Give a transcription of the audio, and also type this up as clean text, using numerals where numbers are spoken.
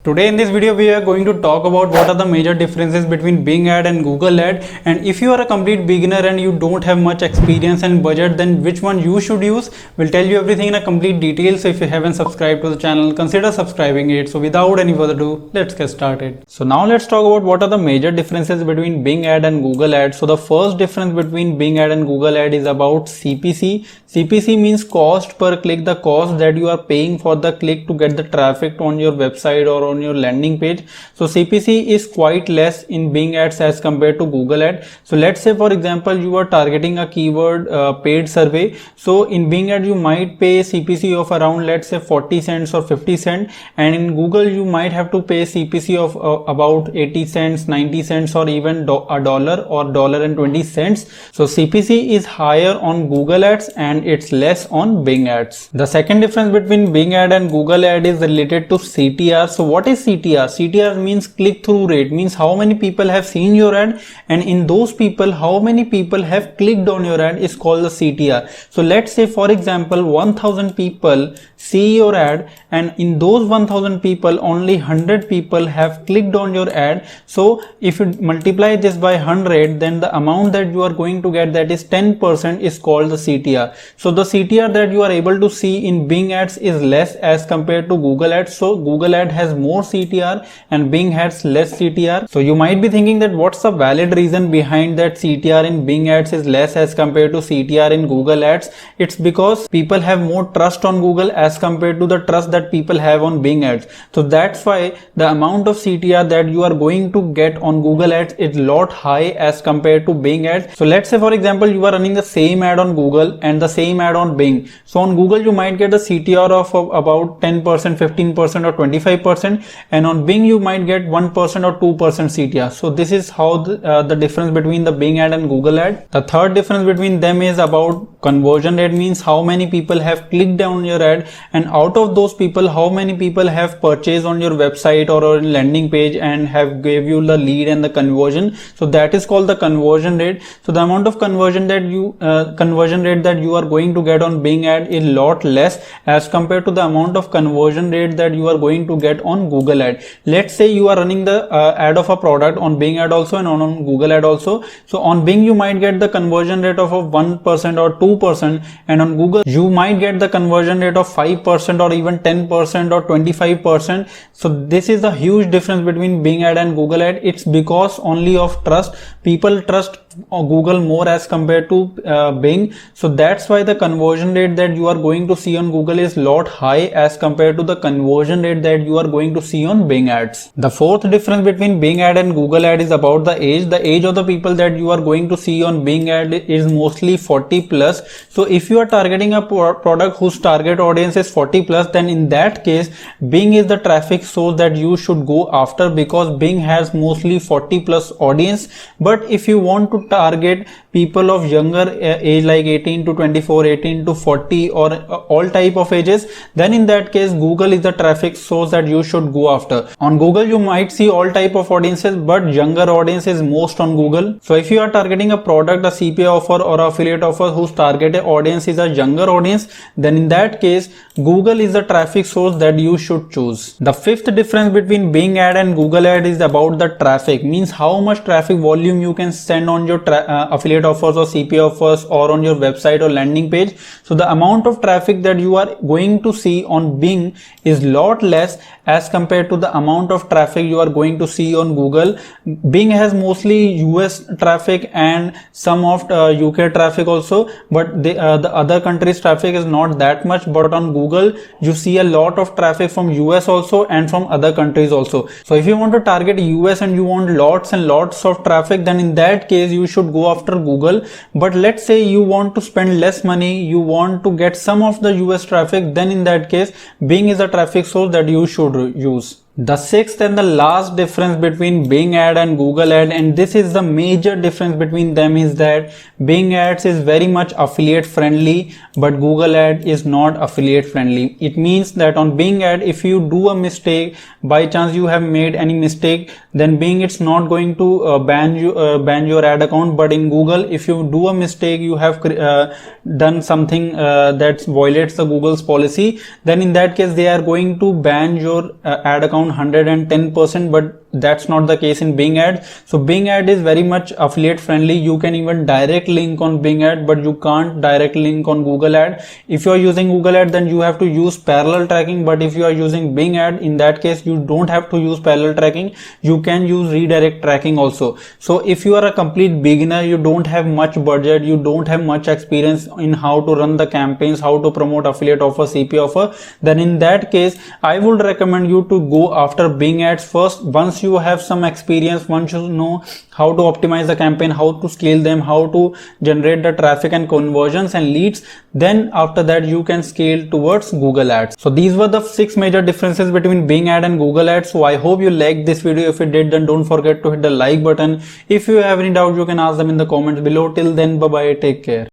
Today in this video we are going to talk about what are the major differences between Bing ad and Google ad, and if you are a complete beginner and you don't have much experience and budget, then which one you should use. We'll tell you everything in a complete detail. So if you haven't subscribed to the channel, consider subscribing it. So without any further ado, let's get started. So now let's talk about what are the major differences between Bing ad and Google ad. So the first difference between Bing ad and Google ad is about CPC. CPC means cost per click, the cost that you are paying for the click to get the traffic on your website or on your landing page. So CPC is quite less in Bing ads as compared to Google ad. So let's say for example you are targeting a keyword paid survey. So in Bing ad you might pay CPC of around, let's say, 40 cents or 50 cents, and in Google you might have to pay CPC of about 80 cents, 90 cents, or even $1 or $1.20. So CPC is higher on Google ads and it's less on Bing ads. The second difference between Bing ad and Google ad is related to CTR. So what is CTR? CTR means click-through rate, means how many people have seen your ad, and in those people how many people have clicked on your ad is called the CTR. So let's say for example 1000 people see your ad, and in those 1000 people only 100 people have clicked on your ad. So if you multiply this by 100, then the amount that you are going to get, that is 10%, is called the CTR. So the CTR that you are able to see in Bing ads is less as compared to Google ads. So Google ad has more CTR and Bing has less CTR. So you might be thinking that what's the valid reason behind that CTR in Bing ads is less as compared to CTR in Google ads. It's because people have more trust on Google as compared to the trust that people have on Bing ads. So that's why the amount of CTR that you are going to get on Google ads is a lot high as compared to Bing ads. So let's say for example you are running the same ad on Google and the same ad on Bing. So on Google you might get a CTR of about 10%, 15% or 25%, and on Bing you might get 1% or 2% CTR. So this is how the difference between the Bing ad and Google ad. The third difference between them is about conversion rate, means how many people have clicked on your ad, and out of those people how many people have purchased on your website or on landing page and have gave you the lead and the conversion. So that is called the conversion rate. So the amount of conversion rate that you are going to get on Bing ad is lot less as compared to the amount of conversion rate that you are going to get on Google ad. Let's say you are running the ad of a product on Bing ad also and on Google ad also. So on Bing you might get the conversion rate of 1% or 2%, and on Google you might get the conversion rate of 5% or even 10% or 25%. So this is the huge difference between Bing ad and Google ad. It's because only of trust. People trust Google more as compared to Bing. So that's why the conversion rate that you are going to see on Google is lot high as compared to the conversion rate that you are going to see on Bing ads. The fourth difference between Bing ad and Google ad is about the age. The age of the people that you are going to see on Bing ad is mostly 40 plus. So if you are targeting a product whose target audience is 40 plus, then in that case Bing is the traffic source that you should go after, because Bing has mostly 40 plus audience. But if you want to target people of younger age like 18 to 24, 18 to 40, or all type of ages, then in that case Google is the traffic source that you should go after. On Google you might see all type of audiences, but younger audience is most on Google. So if you are targeting a product, a CPA offer or affiliate offer whose targeted audience is a younger audience, then in that case Google is the traffic source that you should choose. The fifth difference between Bing ad and Google ad is about the traffic, means how much traffic volume you can send on your affiliate offers or CPA offers or on your website or landing page. So the amount of traffic that you are going to see on Bing is lot less as compared to the amount of traffic you are going to see on Google. Bing has mostly US traffic and some of UK traffic also, but the other countries traffic is not that much. But on Google you see a lot of traffic from US also and from other countries also. So if you want to target US and you want lots and lots of traffic, then in that case you should go after Google. But let's say you want to spend less money, you want to get some of the US traffic, then in that case Bing is a traffic source that you should use. The sixth and the last difference between Bing ad and Google ad, and this is the major difference between them, is that Bing ads is very much affiliate friendly, but Google ad is not affiliate friendly. It means that on Bing ad, if you do a mistake, by chance you have made any mistake, then Bing it's not going to ban your ad account. But in Google, if you do a mistake, you have done something that violates the Google's policy, then in that case they are going to ban your ad account around 110%, but that's not the case in Bing Ads. So Bing Ad is very much affiliate friendly. You can even direct link on Bing Ad, but you can't direct link on Google Ad. If you are using Google Ad, then you have to use parallel tracking, but if you are using Bing Ad, in that case you don't have to use parallel tracking. You can use redirect tracking also. So if you are a complete beginner, you don't have much budget, you don't have much experience in how to run the campaigns, how to promote affiliate offer, CP offer, then in that case I would recommend you to go after Bing Ads first. Once you have some experience, once you know how to optimize the campaign, how to scale them, how to generate the traffic and conversions and leads, then after that you can scale towards Google Ads. So these were the 6 major differences between Bing Ad and Google Ads. So I hope you liked this video. If you did, then don't forget to hit the like button. If you have any doubt, you can ask them in the comments below. Till then, bye bye, take care.